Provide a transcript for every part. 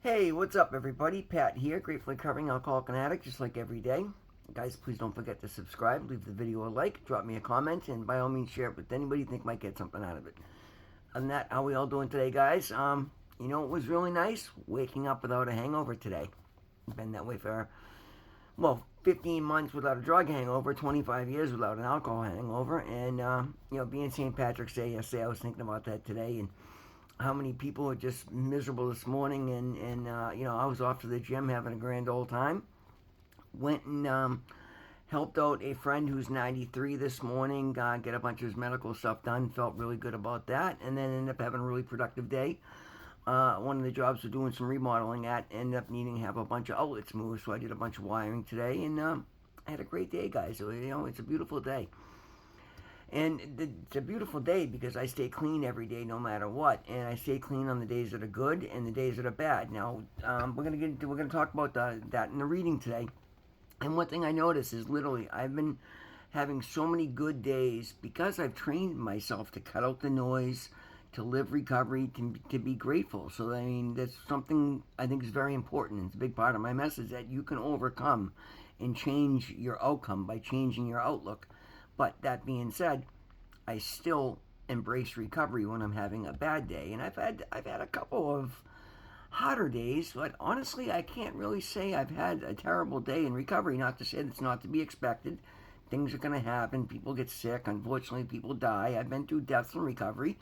Hey, what's up, everybody? Pat here, gratefully recovering alcoholic and addict, just like every day. Guys, please don't forget to subscribe, leave the video a like, drop me a comment, and by all means share it with anybody you think might get something out of it. Other than that, how we all doing today, guys? It was really nice waking up without a hangover today. Been that way for, 15 months without a drug hangover, 25 years without an alcohol hangover, and, being St. Patrick's Day yesterday, I was thinking about that today, and how many people are just miserable this morning, and I was off to the gym having a grand old time. Went and helped out a friend who's 93 this morning, get a bunch of his medical stuff done. Felt really good about that, and then ended up having a really productive day. One of the jobs we're doing some remodeling at ended up needing to have a bunch of outlets moved, so I did a bunch of wiring today, and I had a great day, guys. So, it's a beautiful day. And it's a beautiful day because I stay clean every day, no matter what, and I stay clean on the days that are good and the days that are bad. Now, we're gonna talk about that in the reading today. And one thing I notice is literally I've been having so many good days because I've trained myself to cut out the noise, to live recovery, to be grateful. So I mean, that's something I think is very important. It's a big part of my message that you can overcome and change your outcome by changing your outlook. But that being said, I still embrace recovery when I'm having a bad day, and I've had a couple of hotter days, but honestly, I can't really say I've had a terrible day in recovery. Not to say that's not to be expected. Things are going to happen. People get sick. Unfortunately, people die. I've been through deaths in recovery.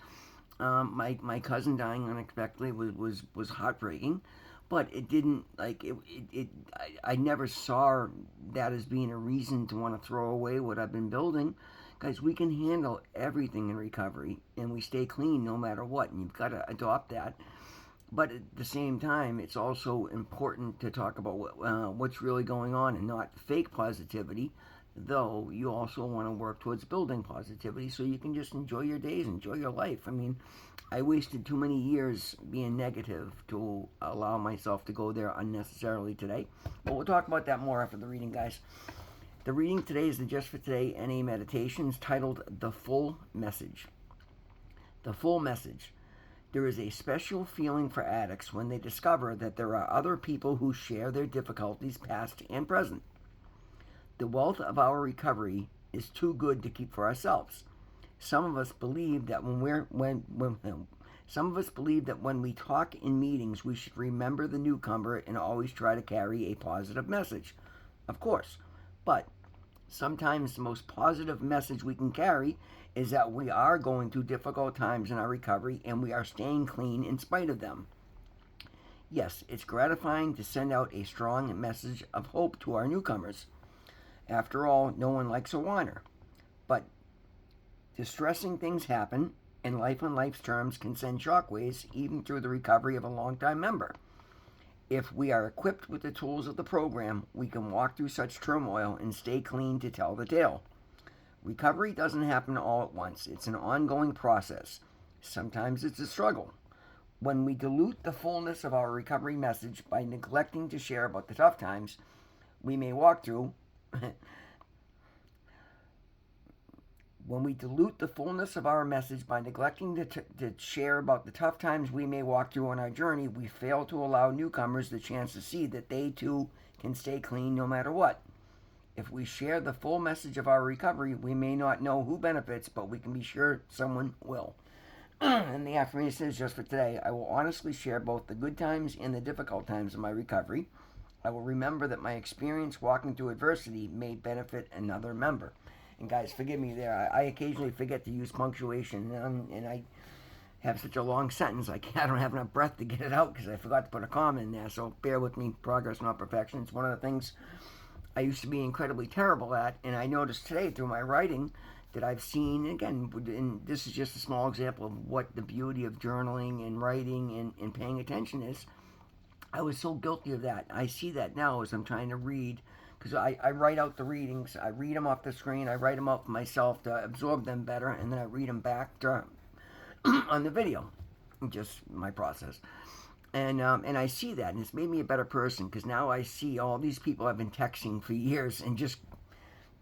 My cousin dying unexpectedly was heartbreaking, but it didn't like it. I never saw that as being a reason to want to throw away what I've been building. Guys, we can handle everything in recovery, and we stay clean no matter what. And you've got to adopt that. But at the same time, it's also important to talk about what's really going on and not fake positivity. Though you also want to work towards building positivity so you can just enjoy your days, enjoy your life. I mean, I wasted too many years being negative to allow myself to go there unnecessarily today. But we'll talk about that more after the reading, guys. The reading today is the Just for Today NA Meditations titled The Full Message. The Full Message. There is a special feeling for addicts when they discover that there are other people who share their difficulties, past and present. The wealth of our recovery is too good to keep for ourselves. Some of us believe that when we talk in meetings, we should remember the newcomer and always try to carry a positive message. Of course, but sometimes the most positive message we can carry is that we are going through difficult times in our recovery and we are staying clean in spite of them. Yes, it's gratifying to send out a strong message of hope to our newcomers. After all, no one likes a whiner. But distressing things happen, and life on life's terms can send shockwaves even through the recovery of a longtime member. If we are equipped with the tools of the program, we can walk through such turmoil and stay clean to tell the tale. Recovery doesn't happen all at once. It's an ongoing process. Sometimes it's a struggle. When we dilute the fullness of our recovery message by neglecting to share about the tough times we may walk through, when we dilute the fullness of our message by neglecting to share about the tough times we may walk through on our journey, we fail to allow newcomers the chance to see that they too can stay clean no matter what. If we share the full message of our recovery, we may not know who benefits, but we can be sure someone will. And the affirmation is just for today. I will honestly share both the good times and the difficult times of my recovery. I will remember that my experience walking through adversity may benefit another member. And guys, forgive me there. I occasionally forget to use punctuation, and I have such a long sentence. I don't have enough breath to get it out because I forgot to put a comma in there. So bear with me. Progress, not perfection. It's one of the things I used to be incredibly terrible at, and I noticed today through my writing that I've seen, again, and this is just a small example of what the beauty of journaling and writing and paying attention is. I was so guilty of that. I see that now as I'm trying to read, because I write out the readings. I read them off the screen. I write them out for myself to absorb them better, and then I read them back on the video. Just my process. And I see that, and it's made me a better person, because now I see all these people I've been texting for years and just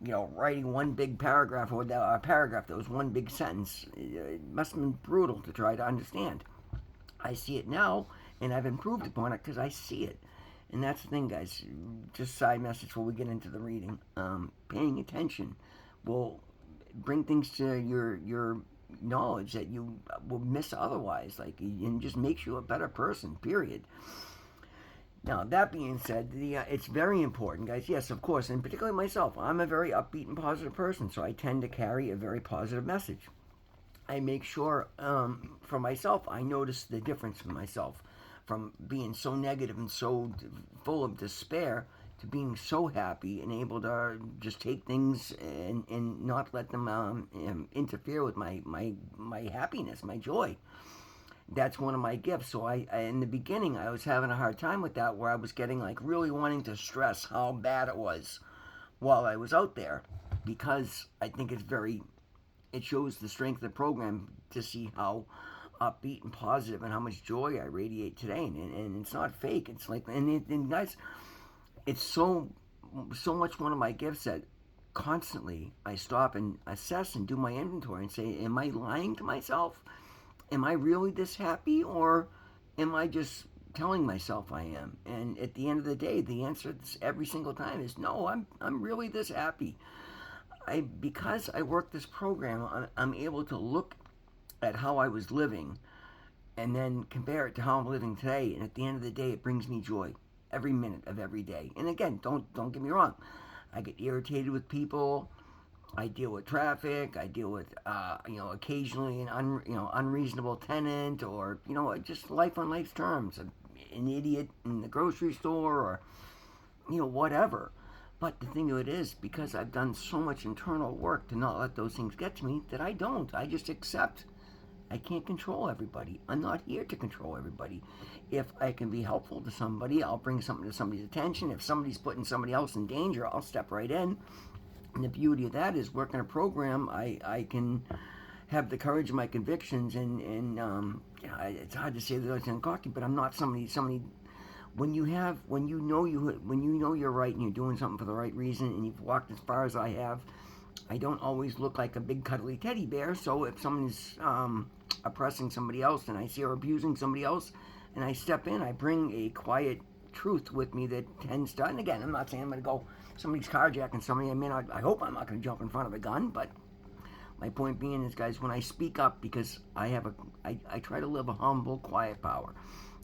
writing one big paragraph or a paragraph that was one big sentence. It must have been brutal to try to understand. I see it now and I've improved upon it because I see it. And that's the thing, guys. Just side message before we get into the reading. Paying attention will bring things to your knowledge that you will miss otherwise. Like, and just makes you a better person. Period. Now, that being said, it's very important, guys. Yes, of course, and particularly myself. I'm a very upbeat and positive person, so I tend to carry a very positive message. I make sure, for myself, I notice the difference in myself from being so negative and so full of despair to being so happy and able to just take things and not let them interfere with my happiness, my joy. That's one of my gifts. So in the beginning, I was having a hard time with that, where I was getting like really wanting to stress how bad it was while I was out there, because I think it shows the strength of the program to see how upbeat and positive and how much joy I radiate today. And it's not fake. It's like, and guys, it's so much one of my gifts that constantly I stop and assess and do my inventory and say, am I lying to myself? Am I really this happy, or am I just telling myself I am? And at the end of the day, the answer every single time is no. I'm really this happy. Because I work this program, I'm able to look at how I was living and then compare it to how I'm living today. And at the end of the day, it brings me joy every minute of every day. And again, don't get me wrong. I get irritated with people. I deal with traffic. I deal with, occasionally an unreasonable tenant, or just life on life's terms, an idiot in the grocery store, or whatever. But the thing of it is, because I've done so much internal work to not let those things get to me, that I don't. I just accept. I can't control everybody. I'm not here to control everybody. If I can be helpful to somebody, I'll bring something to somebody's attention. If somebody's putting somebody else in danger, I'll step right in. And the beauty of that is, working a program, I can have the courage of my convictions, and it's hard to say that I'm cocky, but I'm not somebody. When you know you're right and you're doing something for the right reason, and you've walked as far as I have, I don't always look like a big cuddly teddy bear. So if someone's oppressing somebody else and I see her abusing somebody else, and I step in, I bring a quiet truth with me that tends to, and again, I'm not saying I'm going to go, somebody's carjacking somebody, I hope I'm not going to jump in front of a gun, but my point being is, guys, when I speak up, because I try to live a humble, quiet power.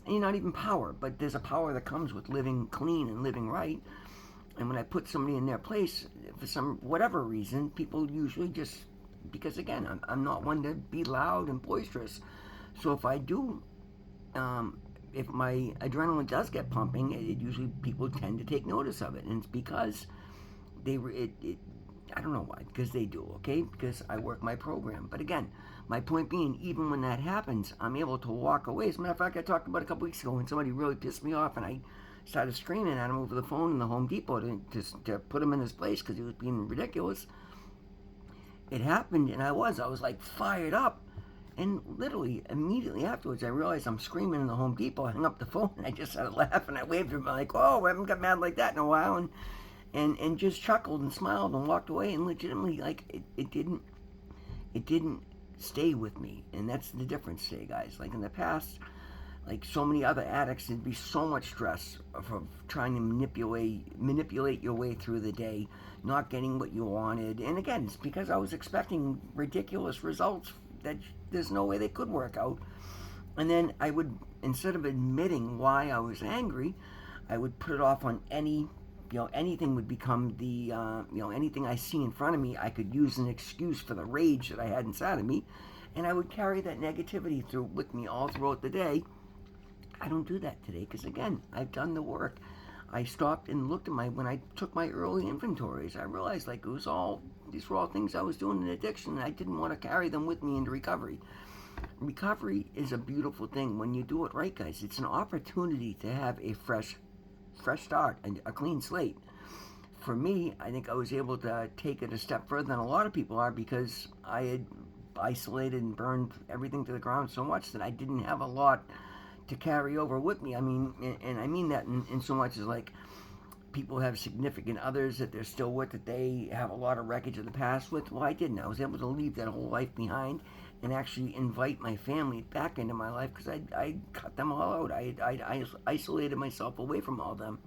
And not even power, but there's a power that comes with living clean and living right. And when I put somebody in their place, for some whatever reason, people usually just, because again, I'm not one to be loud and boisterous. So if I do, if my adrenaline does get pumping, it usually people tend to take notice of it, and it's because I don't know why, because they do, okay? Because I work my program. But again, my point being, even when that happens, I'm able to walk away. As a matter of fact, I talked about a couple weeks ago when somebody really pissed me off, and I started screaming at him over the phone in the Home Depot to put him in his place because he was being ridiculous. It happened, and I was like fired up. And literally, immediately afterwards, I realized I'm screaming in the Home Depot. I hung up the phone, and I just started laughing. I waved at him, like, oh, I haven't got mad like that in a while. And just chuckled and smiled and walked away. And legitimately, like, it didn't stay with me. And that's the difference today, guys. Like, in the past, like so many other addicts, there'd be so much stress of trying to manipulate your way through the day, not getting what you wanted. And again, it's because I was expecting ridiculous results that there's no way they could work out. And then I would, instead of admitting why I was angry, I would put it off on anything would become the, anything I see in front of me, I could use an excuse for the rage that I had inside of me. And I would carry that negativity with me all throughout the day. I don't do that today because, again, I've done the work. I stopped and looked at when I took my early inventories, I realized like these were all things I was doing in addiction, and I didn't want to carry them with me into recovery. Recovery is a beautiful thing when you do it right, guys. It's an opportunity to have a fresh start and a clean slate. For me, I think I was able to take it a step further than a lot of people are because I had isolated and burned everything to the ground so much that I didn't have a lot to carry over with me. I mean, and I mean that in so much as like people have significant others that they're still with, that they have a lot of wreckage of the past with. Well, I didn't. I was able to leave that whole life behind and actually invite my family back into my life because I cut them all out. I isolated myself away from all them.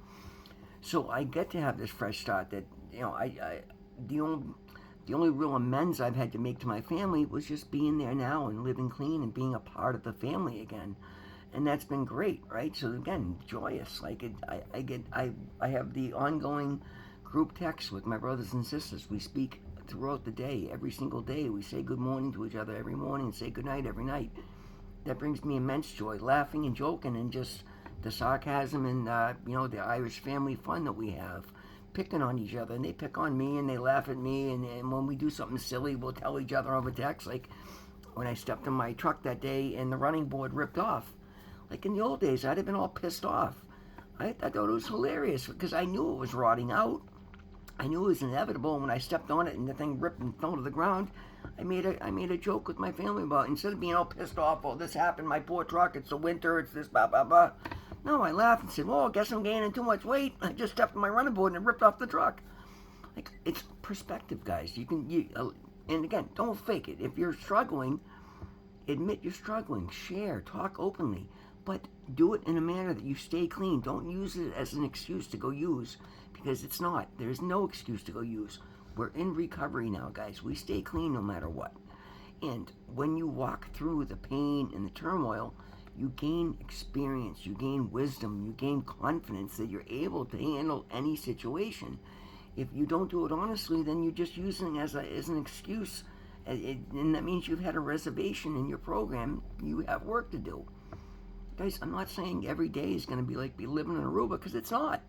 So I get to have this fresh start that, the only, the only real amends I've had to make to my family was just being there now and living clean and being a part of the family again. And that's been great, right? So again, joyous. I have the ongoing group text with my brothers and sisters. We speak throughout the day, every single day. We say good morning to each other every morning and say good night every night. That brings me immense joy, laughing and joking and just the sarcasm and the Irish family fun that we have, picking on each other, and they pick on me and they laugh at me, and when we do something silly, we'll tell each other over text. Like when I stepped in my truck that day and the running board ripped off. Like in the old days, I'd have been all pissed off. I thought it was hilarious because I knew it was rotting out. I knew it was inevitable. When I stepped on it and the thing ripped and fell to the ground, I made a joke with my family about it. Instead of being all pissed off, oh, this happened, my poor truck, it's the winter, it's this, blah, blah, blah. No, I laughed and said, well, I guess I'm gaining too much weight. I just stepped on my running board and it ripped off the truck. Like, it's perspective, guys. And again, don't fake it. If you're struggling, admit you're struggling. Share, talk openly. But do it in a manner that you stay clean. Don't use it as an excuse to go use, because it's not. There's no excuse to go use. We're in recovery now, guys. We stay clean no matter what. And when you walk through the pain and the turmoil, you gain experience, you gain wisdom, you gain confidence that you're able to handle any situation. If you don't do it honestly, then you're just using it as an excuse, and that means you've had a reservation in your program. You have work to do. Guys, I'm not saying every day is going to be like living in Aruba, because it's not.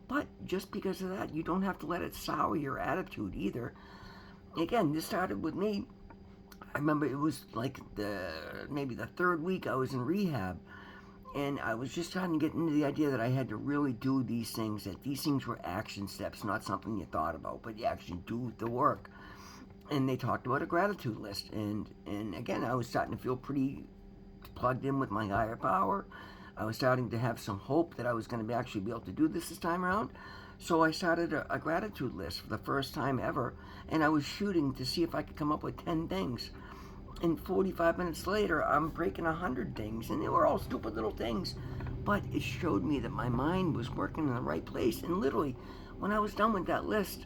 But just because of that, you don't have to let it sour your attitude either. Again, this started with me. I remember it was like maybe the third week I was in rehab, and I was just trying to get into the idea that I had to really do these things, that these things were action steps, not something you thought about, but you actually do the work. And they talked about a gratitude list, and again, I was starting to feel pretty plugged in with my higher power. I was starting to have some hope that I was going to actually be able to do this time around. So I started a gratitude list for the first time ever, and I was shooting to see if I could come up with 10 things. And 45 minutes later, I'm breaking 100 things, and they were all stupid little things. But it showed me that my mind was working in the right place. And literally, when I was done with that list,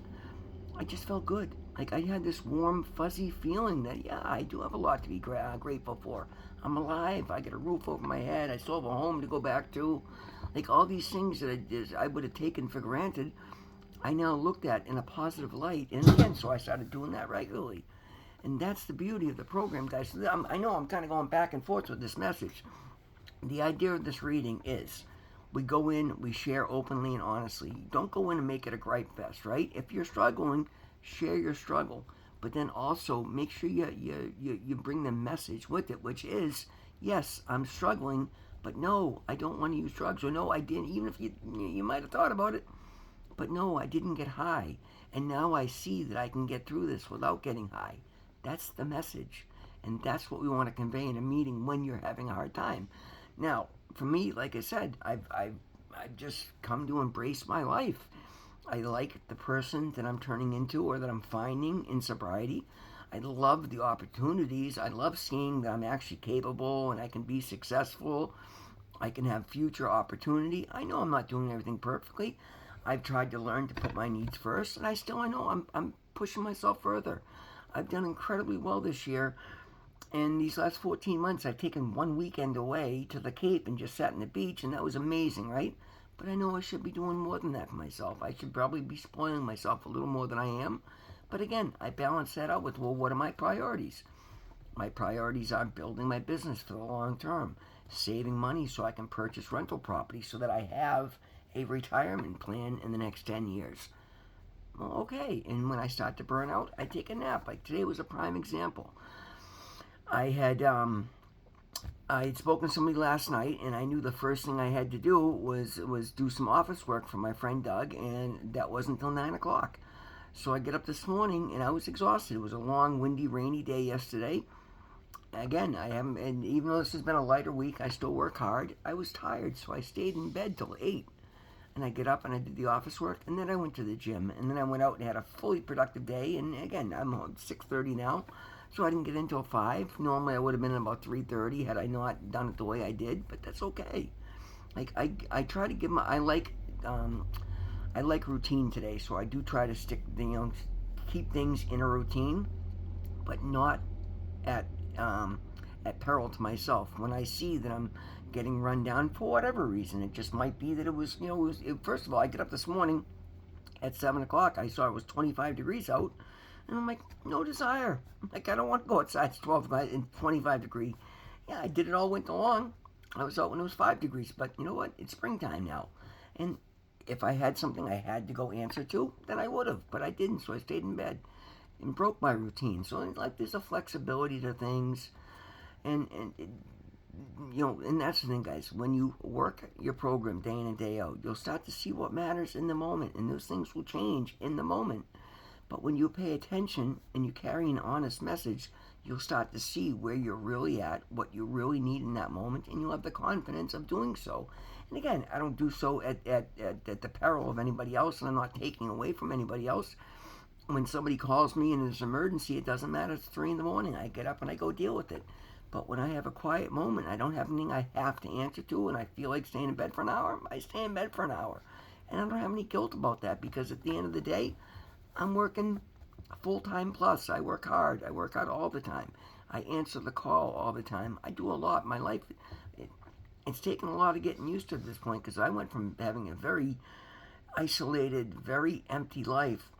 I just felt good. Like I had this warm, fuzzy feeling that, yeah, I do have a lot to be grateful for. I'm alive. I get a roof over my head. I still have a home to go back to. Like all these things that I would have taken for granted, I now looked at in a positive light. And again, so I started doing that regularly. And that's the beauty of the program, guys. I know I'm kind of going back and forth with this message. The idea of this reading is we go in, we share openly and honestly. Don't go in and make it a gripe fest, right? If you're struggling, share your struggle. But then also make sure you bring the message with it, which is, yes, I'm struggling, but no, I don't want to use drugs. Or no, I didn't, even if you might have thought about it. But no, I didn't get high. And now I see that I can get through this without getting high. That's the message. And that's what we want to convey in a meeting when you're having a hard time. Now, for me, like I said, I've just come to embrace my life. I like the person that I'm turning into or that I'm finding in sobriety. I love the opportunities. I love seeing that I'm actually capable and I can be successful. I can have future opportunity. I know I'm not doing everything perfectly. I've tried to learn to put my needs first, and I know I'm pushing myself further. I've done incredibly well this year. And these last 14 months, I've taken one weekend away to the Cape and just sat on the beach, and that was amazing, right? But I know I should be doing more than that for myself. I should probably be spoiling myself a little more than I am. But again, I balance that out with, well, what are my priorities? My priorities are building my business for the long term, saving money so I can purchase rental property so that I have a retirement plan in the next 10 years. Well, okay, and when I start to burn out, I take a nap. Like today was a prime example. I had spoken to somebody last night, and I knew the first thing I had to do was do some office work for my friend Doug, and that wasn't until 9 o'clock. So I get up this morning, and I was exhausted. It was a long, windy, rainy day yesterday. Again, and even though this has been a lighter week, I still work hard. I was tired, so I stayed in bed till 8. And I get up and I did the office work, and then I went to the gym, and then I went out and had a fully productive day. And again, I'm home 6:30 now, So I didn't get in until 5. Normally I would have been in about 3:30 had I not done it the way I did, but that's okay. Like I try to give my I like routine today, so I do try to stick keep things in a routine, but not at um, at peril to myself. When I see that I'm getting run down for whatever reason, it just might be that it was first of all, I get up this morning at 7 o'clock. I saw it was 25 degrees out, and I'm like, no desire. Like, I don't want to go outside. It's 12 and 25 degree. Yeah, I did it all winter long. I was out when it was 5 degrees, but you know what? It's springtime now, and if I had something I had to go answer to, then I would have, but I didn't, so I stayed in bed and broke my routine. So like, there's a flexibility to things, and and that's the thing, guys. When you work your program day in and day out, you'll start to see what matters in the moment, and those things will change in the moment. But when you pay attention and you carry an honest message, you'll start to see where you're really at, what you really need in that moment, and you'll have the confidence of doing so. And again, I don't do so at the peril of anybody else, and I'm not taking away from anybody else. When somebody calls me and there's an emergency, it doesn't matter. It's 3 in the morning. I get up and I go deal with it. But when I have a quiet moment, I don't have anything I have to answer to, and I feel like staying in bed for an hour, I stay in bed for an hour. And I don't have any guilt about that, because at the end of the day, I'm working full-time plus. I work hard. I work out all the time. I answer the call all the time. I do a lot. My life, it's taken a lot of getting used to at this point, because I went from having a very isolated, very empty life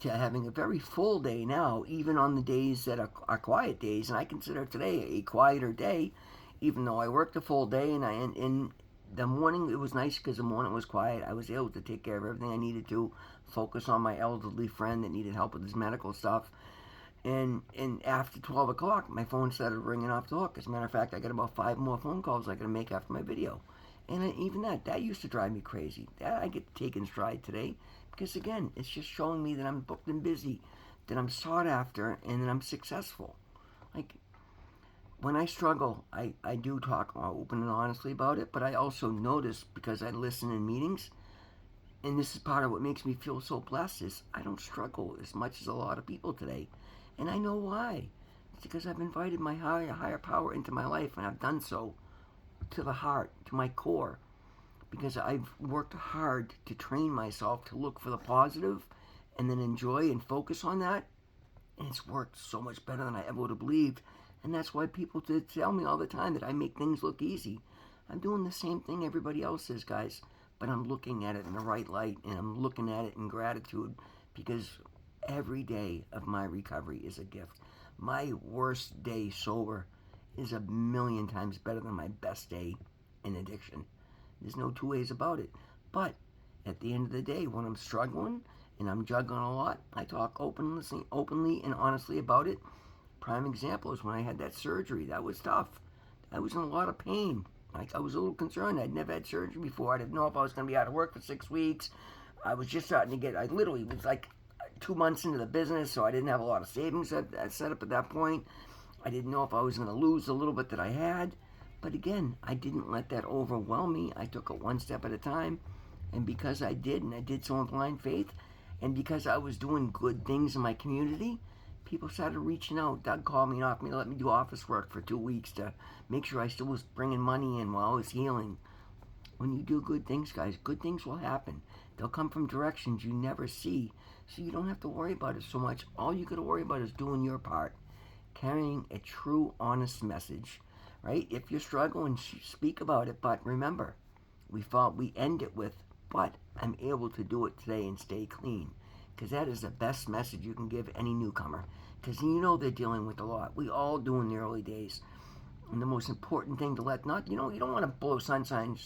to having a very full day now, even on the days that are quiet days. And I consider today a quieter day, even though I worked a full day. And in the morning, it was nice because the morning was quiet. I was able to take care of everything I needed to, focus on my elderly friend that needed help with his medical stuff. And after 12 o'clock, my phone started ringing off the hook. As a matter of fact, I got about 5 more phone calls I got to make after my video. And even that used to drive me crazy. That I get to take in stride today, because again, it's just showing me that I'm booked and busy, that I'm sought after, and that I'm successful. Like, when I struggle, I do talk open and honestly about it, but I also notice, because I listen in meetings, and this is part of what makes me feel so blessed, is I don't struggle as much as a lot of people today. And I know why. It's because I've invited my higher power into my life, and I've done so to the heart, to my core, because I've worked hard to train myself to look for the positive and then enjoy and focus on that. And it's worked so much better than I ever would have believed. And that's why people tell me all the time that I make things look easy. I'm doing the same thing everybody else is, guys, but I'm looking at it in the right light, and I'm looking at it in gratitude, because every day of my recovery is a gift. My worst day sober is a million times better than my best day in addiction. There's no two ways about it. But at the end of the day, when I'm struggling and I'm juggling a lot, I talk openly and honestly about it. Prime example is when I had that surgery. That was tough. I was in a lot of pain. I was a little concerned. I'd never had surgery before. I didn't know if I was going to be out of work for 6 weeks. I was just starting to get, I literally was like 2 months into the business, so I didn't have a lot of savings set up at that point. I didn't know if I was going to lose the little bit that I had. But again, I didn't let that overwhelm me. I took it one step at a time. And because I did, and I did so in blind faith, and because I was doing good things in my community, people started reaching out. Doug called me and offered me to let me do office work for 2 weeks to make sure I still was bringing money in while I was healing. When you do good things, guys, good things will happen. They'll come from directions you never see. So you don't have to worry about it so much. All you got to worry about is doing your part. Carrying a true, honest message. Right? If you're struggling, speak about it. But remember, we end it with, but I'm able to do it today and stay clean. Because that is the best message you can give any newcomer. Because you know they're dealing with a lot. We all do in the early days. And the most important thing to you don't want to blow sunshine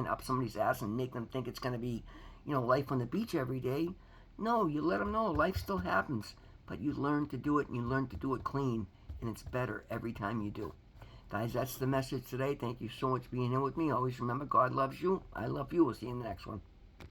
up somebody's ass and make them think it's going to be, life on the beach every day. No, you let them know life still happens. But you learn to do it, and you learn to do it clean. And it's better every time you do. Guys, that's the message today. Thank you so much for being here with me. Always remember, God loves you. I love you. We'll see you in the next one.